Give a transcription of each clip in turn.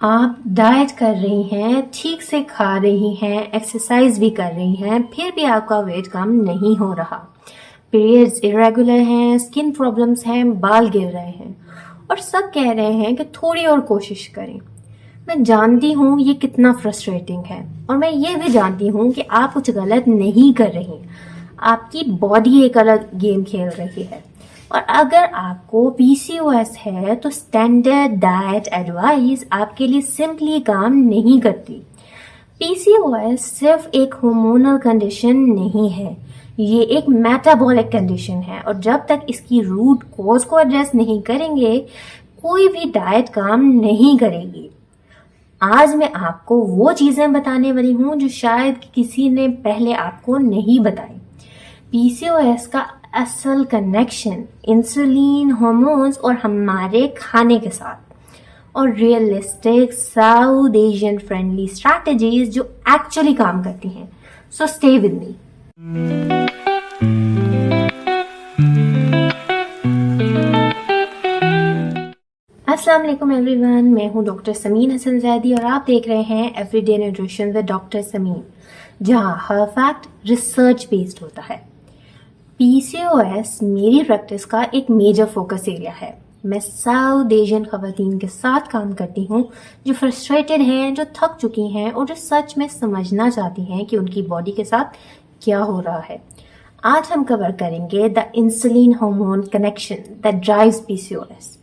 आप डाइट कर रही हैं, ठीक से खा रही हैं, एक्सरसाइज भी कर रही हैं, फिर भी आपका वेट कम नहीं हो रहा। पीरियड्स इरेगुलर हैं, स्किन प्रॉब्लम्स हैं, बाल गिर रहे हैं और सब कह रहे हैं कि थोड़ी और कोशिश करें। मैं जानती हूँ ये कितना फ्रस्ट्रेटिंग है और मैं ये भी जानती हूँ कि आप कुछ गलत नहीं कर रही। आपकी बॉडी एक अलग गेम खेल रही है। और अगर आपको पीसीओएस है तो स्टैंडर्ड डाइट एडवाइस आपके लिए सिंपली काम नहीं करती। पीसीओएस सिर्फ एक हार्मोनल कंडीशन नहीं है, ये एक मेटाबॉलिक कंडीशन है और जब तक इसकी रूट कॉज को एड्रेस नहीं करेंगे कोई भी डाइट काम नहीं करेगी। आज मैं आपको वो चीजें बताने वाली हूँ जो शायद किसी ने पहले आपको नहीं बताई। पीसीओएस का असल कनेक्शन इंसुलिन, हार्मोन्स और हमारे खाने के साथ और realistic south Asian friendly strategies जो एक्चुअली काम करती हैं। So stay with me. अस्सलाम वालेकुम एवरीवन, मैं हूं डॉक्टर समीन हसन जैदी और आप देख रहे हैं everyday nutrition with doctor Sameen, जहां हर फैक्ट रिसर्च बेस्ड होता है। पीसीओएस मेरी प्रैक्टिस का एक मेजर फोकस एरिया है। मैं साउथ एशियन खवातीन के साथ काम करती हूँ जो फ्रस्ट्रेटेड हैं, जो थक चुकी हैं और जो सच में समझना चाहती हैं कि उनकी बॉडी के साथ क्या हो रहा है। आज हम कवर करेंगे the insulin hormone connection that drives PCOS,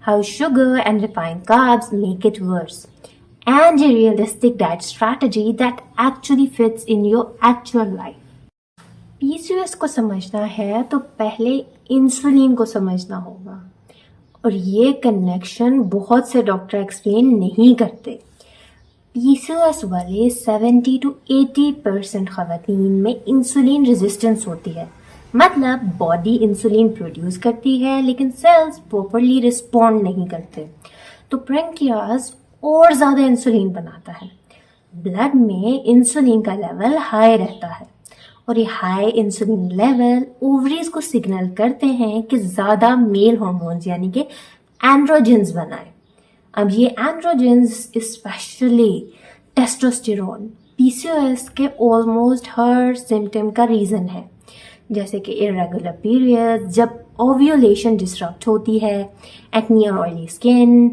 how sugar and refined carbs make it worse, and a realistic diet strategy that actually fits in your actual life. PCOS को समझना है तो पहले इंसुलिन को समझना होगा और ये कनेक्शन बहुत से डॉक्टर एक्सप्लेन नहीं करते। पीसीओएस वाले 70 to 80% खवातीन में इंसुलिन रेजिस्टेंस होती है, मतलब बॉडी इंसुलिन प्रोड्यूस करती है लेकिन सेल्स प्रॉपरली रिस्पॉन्ड नहीं करते, तो पैंक्रियाज और ज्यादा इंसुलिन बनाता है। ब्लड में इंसुलिन का लेवल हाई रहता है और ये हाई इंसुलिन लेवल ओवरीज को सिग्नल करते हैं कि ज्यादा मेल हार्मोन्स यानी कि एंड्रोजेंस बनाए। अब ये एंड्रोजेंस स्पेशली टेस्टोस्टेरोन पीसीओएस के ऑलमोस्ट हर सिम्टम का रीजन है, जैसे कि इरेगुलर पीरियड, जब ओव्यूलेशन डिस्टर्ब होती है, एक्नी और ऑयली स्किन,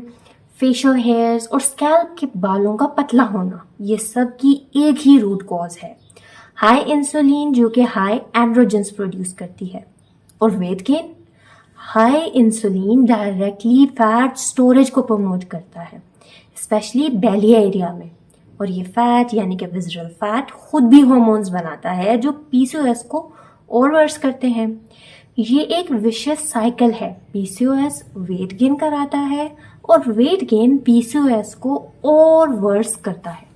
फेशियल हेयर्स और स्कैल्प के बालों का पतला होना, ये सब की एक ही रूट कॉज है, हाई इंसुलिन जो कि हाई एंड्रोजेंस प्रोड्यूस करती है। और weight gain, high insulin directly fat storage को प्रमोट करता है, स्पेशली बेली एरिया में, और ये फैट यानी कि विसरल फैट खुद भी हार्मोन्स बनाता है जो पीसीओएस को और वर्स करते हैं। ये एक विशियस साइकिल है, पीसीओएस वेट गेन कराता है और वेट गेन पीसीओएस को और वर्स करता है।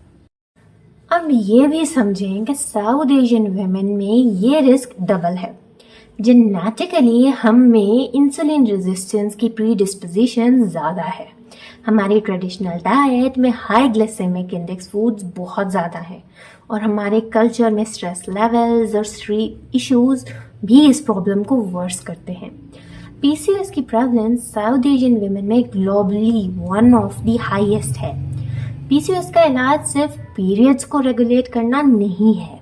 अब ये भी समझें कि साउथ एशियन वुमेन में ये रिस्क डबल है। जेनेटिकली हम में इंसुलिन रेजिस्टेंस की प्रीडिस्पोजिशन ज्यादा है। हमारी ट्रेडिशनल डाइट में हाई ग्लाइसेमिक इंडेक्स फूड्स बहुत ज्यादा हैं और हमारे कल्चर में स्ट्रेस लेवल्स और स्ट्रेस इश्यूज भी इस प्रॉब्लम को वर्स करते हैं। पीसीओएस की प्रेवलेंस साउथ एशियन वुमेन में globally one of the highest है। पीसीओएस का इलाज सिर्फ पीरियड्स को रेगुलेट करना नहीं है,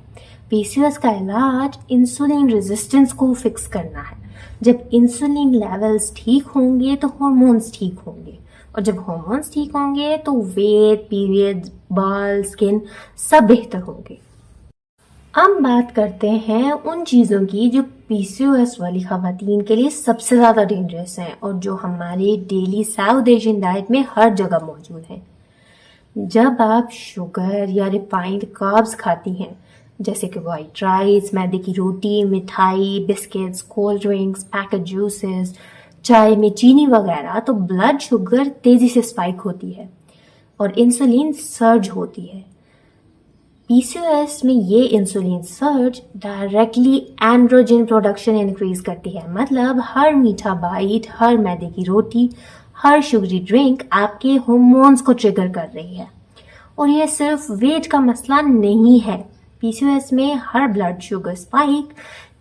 पीसीओएस का इलाज इंसुलिन रेजिस्टेंस को फिक्स करना है। जब इंसुलिन लेवल्स ठीक होंगे तो हार्मोन्स ठीक होंगे और जब हार्मोन्स ठीक होंगे तो वेट, पीरियड्स, बाल, स्किन सब बेहतर होंगे। अब बात करते हैं उन चीज़ों की जो पीसीओएस वाली खवातीन के लिए सबसे ज़्यादा डेंजरस हैं और जो हमारी डेली साउथ एशियन डाइट में हर जगह मौजूद हैं। जब आप शुगर या रिफाइंड कार्ब्स खाती हैं, जैसे कि वाइट राइस, मैदे की रोटी, मिठाई, biscuits, cold drinks, packet juices, चाय में चीनी वगैरह, तो ब्लड शुगर तेजी से स्पाइक होती है और इंसुलिन सर्ज होती है। पीसीओएस में ये insulin surge directly androgen production increase करती है, मतलब हर मीठा बाइट, हर मैदे की रोटी, हर शुगरी ड्रिंक आपके हार्मोन्स को ट्रिगर कर रही है। और ये सिर्फ वेट का मसला नहीं है, पीसीओएस में हर ब्लड शुगर स्पाइक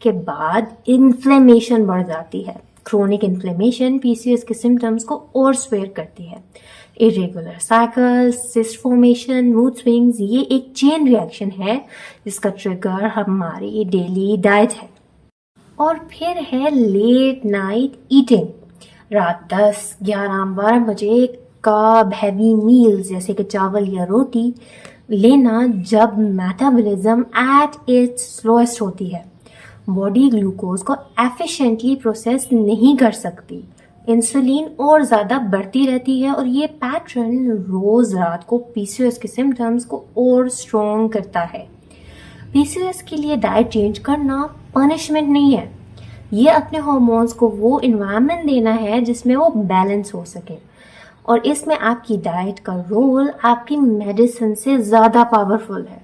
के बाद इन्फ्लेमेशन बढ़ जाती है। क्रोनिक इन्फ्लेमेशन पीसीओएस के सिम्टम्स को और स्वेयर करती है। Irregular cycles, cyst formation, mood swings, ये एक चेन रिएक्शन है जिसका ट्रिगर हमारी डेली डाइट है। और फिर है लेट नाइट ईटिंग। रात 10, 11, 12 बजे कार्ब हैवी मील्स जैसे कि चावल या रोटी लेना जब मेटाबॉलिज्म एट इट्स स्लोएस्ट होती है। बॉडी ग्लूकोज को एफिशिएंटली प्रोसेस नहीं कर सकती, इंसुलिन और ज़्यादा बढ़ती रहती है और ये पैटर्न रोज़ रात को पीसीओएस के सिम्टम्स को और स्ट्रॉन्ग करता है। पीसीओएस के लिए डाइट चेंज करना पनिशमेंट नहीं है, ये अपने हार्मोन्स को वो इन्वायरमेंट देना है जिसमें वो बैलेंस हो सके, और इसमें आपकी डाइट का रोल आपकी मेडिसिन से ज़्यादा पावरफुल है।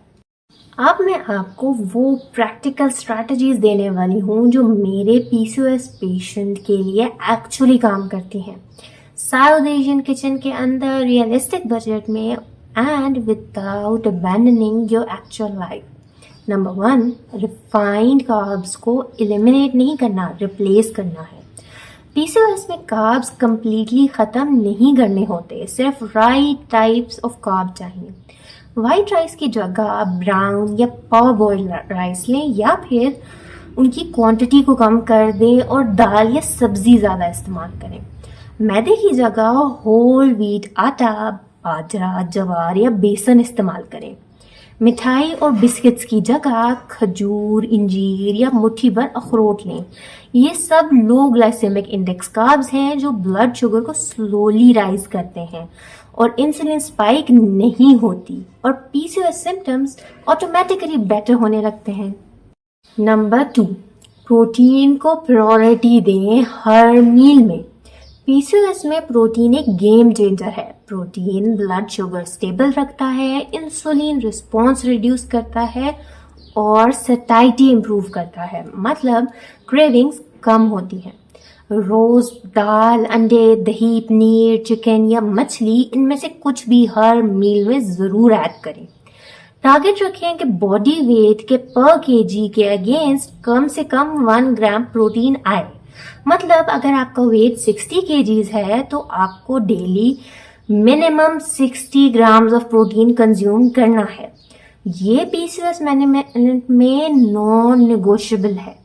अब मैं आपको वो प्रैक्टिकल स्ट्रैटेजीज देने वाली हूँ जो मेरे पीसीओएस पेशेंट के लिए एक्चुअली काम करती हैं, साउथ एशियन किचन के अंदर, रियलिस्टिक बजट में and without abandoning your actual life. Number 1, refined carbs को एलिमिनेट नहीं करना, रिप्लेस करना है। पीसीओएस में कार्ब्स कंप्लीटली ख़त्म नहीं करने होते, सिर्फ राइट टाइप्स ऑफ कार्ब चाहिए। वाइट राइस की जगह ब्राउन या पाव बॉइल्ड राइस लें या फिर उनकी क्वांटिटी को कम कर दें और दाल या सब्जी ज़्यादा इस्तेमाल करें। मैदे की जगह होल व्हीट आटा, बाजरा, ज्वार या बेसन इस्तेमाल करें। मिठाई और बिस्किट्स की जगह खजूर, इंजीर या मुट्ठी भर अखरोट लें। ये सब लो ग्लाइसेमिक इंडेक्स कार्ब्स हैं जो ब्लड शुगर को स्लोली राइज करते हैं और इंसुलिन स्पाइक नहीं होती और पीसीओएस सिम्टम्स ऑटोमेटिकली बेटर होने लगते हैं। नंबर 2, प्रोटीन को प्रायोरिटी दें हर मील में। पीसीओएस में प्रोटीन एक गेम चेंजर है। प्रोटीन ब्लड शुगर स्टेबल रखता है, इंसुलिन रिस्पॉन्स रिड्यूस करता है और सैटिस्फैक्शन इंप्रूव करता है, मतलब क्रेविंग्स कम होती हैं। रोज दाल, अंडे, दही, पनीर, चिकन या मछली, इनमें से कुछ भी हर मील में ज़रूर ऐड करें। टारगेट रखें कि बॉडी वेट के पर केजी के अगेंस्ट कम से कम 1 ग्राम प्रोटीन आए। मतलब अगर आपका वेट 60 केजीज है तो आपको daily minimum 60 grams of protein consume करना है। ये पीसीओएस मैनेजमेंट में नॉन नेगोशिएबल है।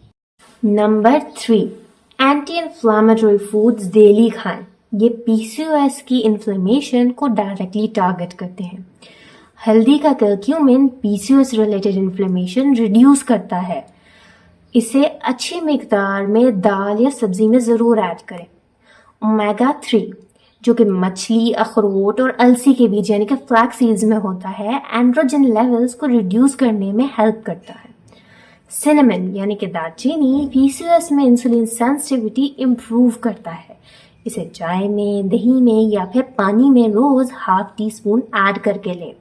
Number 3, anti inflammatory foods daily खाएं। ये पीसीओएस की इन्फ्लेमेशन को डायरेक्टली टारगेट करते हैं। हल्दी का curcumin PCOS related inflammation reduce करता है। इसे अच्छी मिकदार में दाल या सब्जी में ज़रूर ऐड करें। ओमेगा 3 जो कि मछली, अखरोट और अलसी के बीज यानी कि फ्लैक्स सीड्स में होता है, एंड्रोजन लेवल्स को रिड्यूस करने में हेल्प करता है। सिनेमन यानी कि दालचीनी पीसीओएस में इंसुलिन सेंसिटिविटी इम्प्रूव करता है। इसे चाय में, दही में या फिर पानी में रोज ½ टीस्पून ऐड करके लें।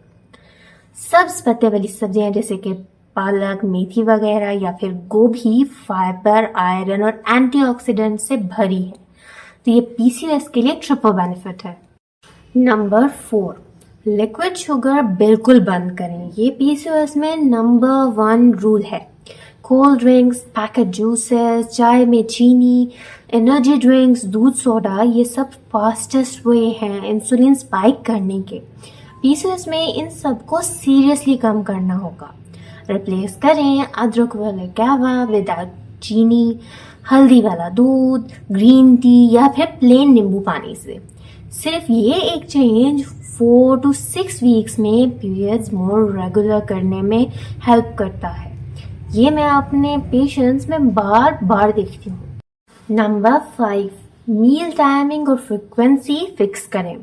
सब्ज पत्ते वाली सब्जियां जैसे कि पालक, मेथी वगैरह या फिर गोभी फाइबर, आयरन और एंटीऑक्सीडेंट से भरी है, तो ये पीसीओएस के लिए ट्रिपल बेनिफिट है। नंबर 4, लिक्विड शुगर बिल्कुल बंद करें। ये पीसीओएस में नंबर 1 रूल है। कोल्ड ड्रिंक्स, पैकेट जूसेस, चाय में चीनी, एनर्जी ड्रिंक्स, दूध, सोडा, ये सब फास्टेस्ट वे हैं इंसुलिन स्पाइक करने के। पीसीओएस में इन सब को सीरियसली कम करना होगा। रिप्लेस करें अदरक वाला कहवा विदाउट चीनी, हल्दी वाला दूध, ग्रीन टी या फिर प्लेन नींबू पानी से। सिर्फ ये एक चेंज 4 to 6 वीक्स में पीरियड्स मोर रेगुलर करने में हेल्प करता है। ये मैं अपने पेशेंट्स में बार बार देखती हूँ। नंबर 5, मील टाइमिंग और फ्रिक्वेंसी फिक्स करें।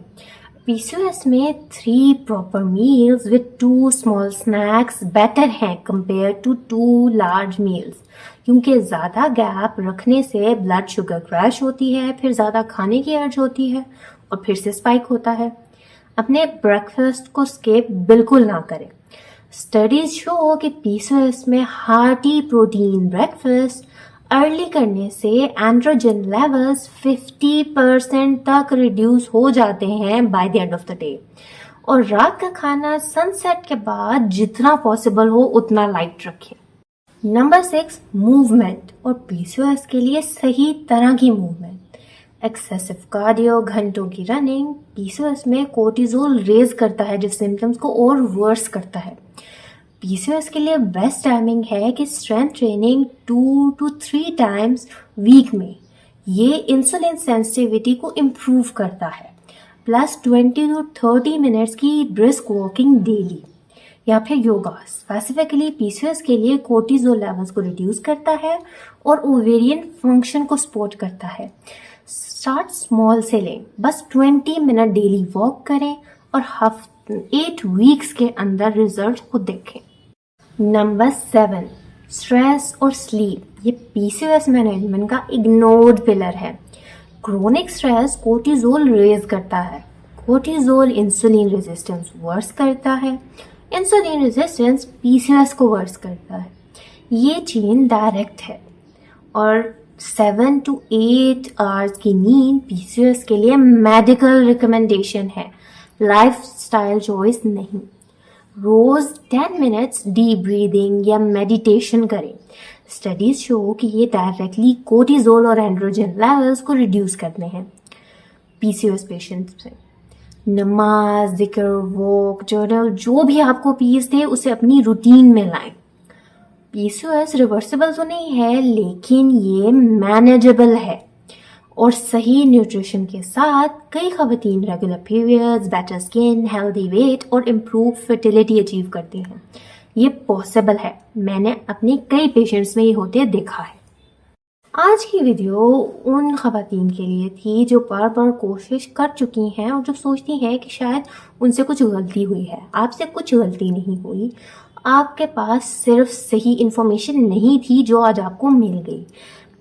पीसीओएस में 3 proper meals with 2 small snacks better हैं कंपेयर टू 2 लार्ज मील्स, क्योंकि ज़्यादा गैप रखने से ब्लड शुगर क्रैश होती है, फिर ज़्यादा खाने की अर्ज होती है और फिर से स्पाइक होता है। अपने ब्रेकफास्ट को स्किप बिल्कुल ना करें। स्टडीज शो कि पीसीओएस में हार्टी प्रोटीन ब्रेकफास्ट अर्ली करने से एंड्रोजन लेवल्स 50% तक रिड्यूस हो जाते हैं by the end of the day. और रात का खाना सनसेट के बाद जितना पॉसिबल हो उतना लाइट रखें। नंबर 6, मूवमेंट और पीसीओएस के लिए सही तरह की मूवमेंट। एक्सेसिव कार्डियो, घंटों की रनिंग पीसीओएस में कोर्टिजोल रेज करता है, जो सिम्टम्स को और वर्स करता है। पीसीओएस के लिए बेस्ट टाइमिंग है कि strength training 2 to 3 times week में। ये इंसुलिन सेंसिटिविटी को इम्प्रूव करता है, प्लस 20 to 30 मिनट्स की ब्रिस्क वॉकिंग डेली, या फिर योगा स्पेसिफिकली पीसीओएस के लिए कोर्टिजोल लेवल्स को रिड्यूस करता है और ओवेरियन फंक्शन को सपोर्ट करता है। स्टार्ट स्मॉल से लें, बस 20 मिनट डेली वॉक करें और 8 वीक्स के अंदर रिजल्ट को देखें। नंबर 7, स्ट्रेस और स्लीप। ये पीसीओएस मैनेजमेंट का इग्नोर्ड पिलर है। क्रोनिक स्ट्रेस कोर्टिजोल रेज करता है। कोर्टिजोल इंसुलिन रेजिस्टेंस वर्स करता है। इंसुलिन रेजिस्टेंस पीसीओएस को वर्स करता है। ये चेन डायरेक्ट है और 7 to 8 आवर्स की नींद पीसीओएस के लिए मेडिकल रिकमेंडेशन है, लाइफस्टाइल चॉइस नहीं। रोज 10 मिनट्स डीप ब्रीदिंग या मेडिटेशन करें। स्टडीज शो कि ये डायरेक्टली कोर्टिजोल और एंड्रोजन लेवल्स को रिड्यूस करते हैं। पीसीओएस पेशेंट्स में नमाज, जिक्र, वॉक, जर्नल, जो भी आपको पीस दे उसे अपनी रूटीन में लाएं। पीसीओएस रिवर्सिबल तो नहीं है, लेकिन ये मैनेजेबल है और सही न्यूट्रिशन के साथ कई खवातीन regular periods, better skin, healthy weight और इम्प्रूव फर्टिलिटी अचीव करती हैं। ये पॉसिबल है, मैंने अपने कई पेशेंट्स में ये होते देखा है। आज की वीडियो उन खवातीन के लिए थी जो बार बार कोशिश कर चुकी हैं और जो सोचती हैं कि शायद उनसे कुछ गलती हुई है। आपसे कुछ गलती नहीं हुई, आपके पास सिर्फ सही इंफॉर्मेशन नहीं थी जो आज आपको मिल गई।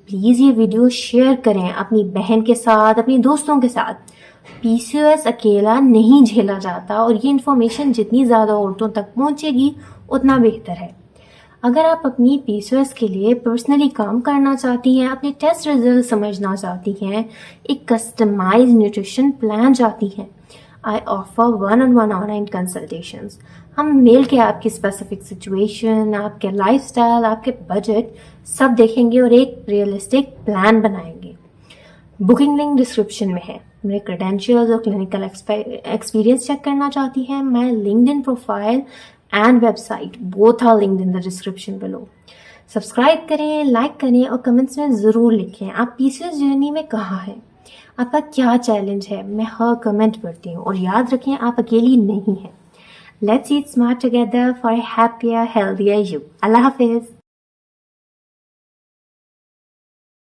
प्लीज़ ये वीडियो शेयर करें अपनी बहन के साथ, अपनी दोस्तों के साथ। पीसीओएस अकेला नहीं झेला जाता और ये इन्फॉर्मेशन जितनी ज़्यादा औरतों तक पहुंचेगी उतना बेहतर है। अगर आप अपनी पीसीओएस के लिए पर्सनली काम करना चाहती हैं, अपने टेस्ट रिजल्ट समझना चाहती हैं, एक कस्टमाइज्ड न्यूट्रिशन प्लान चाहती हैं, I offer 1-on-1 online consultations. हम मिल के आपकी स्पेसिफिक सिचुएशन, आपके लाइफस्टाइल, आपके बजट सब देखेंगे और एक रियलिस्टिक प्लान बनाएंगे। बुकिंग लिंक डिस्क्रिप्शन में है। मेरे क्रेडेंशियल्स और क्लिनिकल एक्सपीरियंस चेक करना चाहती हैं, my LinkedIn profile and website both are linked in the description below. Subscribe करें, लाइक करें और कमेंट्स में ज़रूर लिखें आप पीसीओएस जर्नी में कहाँ हैं, आपका क्या चैलेंज है। मैं हर कमेंट पढ़ती हूँ और याद रखें आप अकेली नहीं हैं। Let's eat smart together for a happier, healthier you. Allah Hafiz.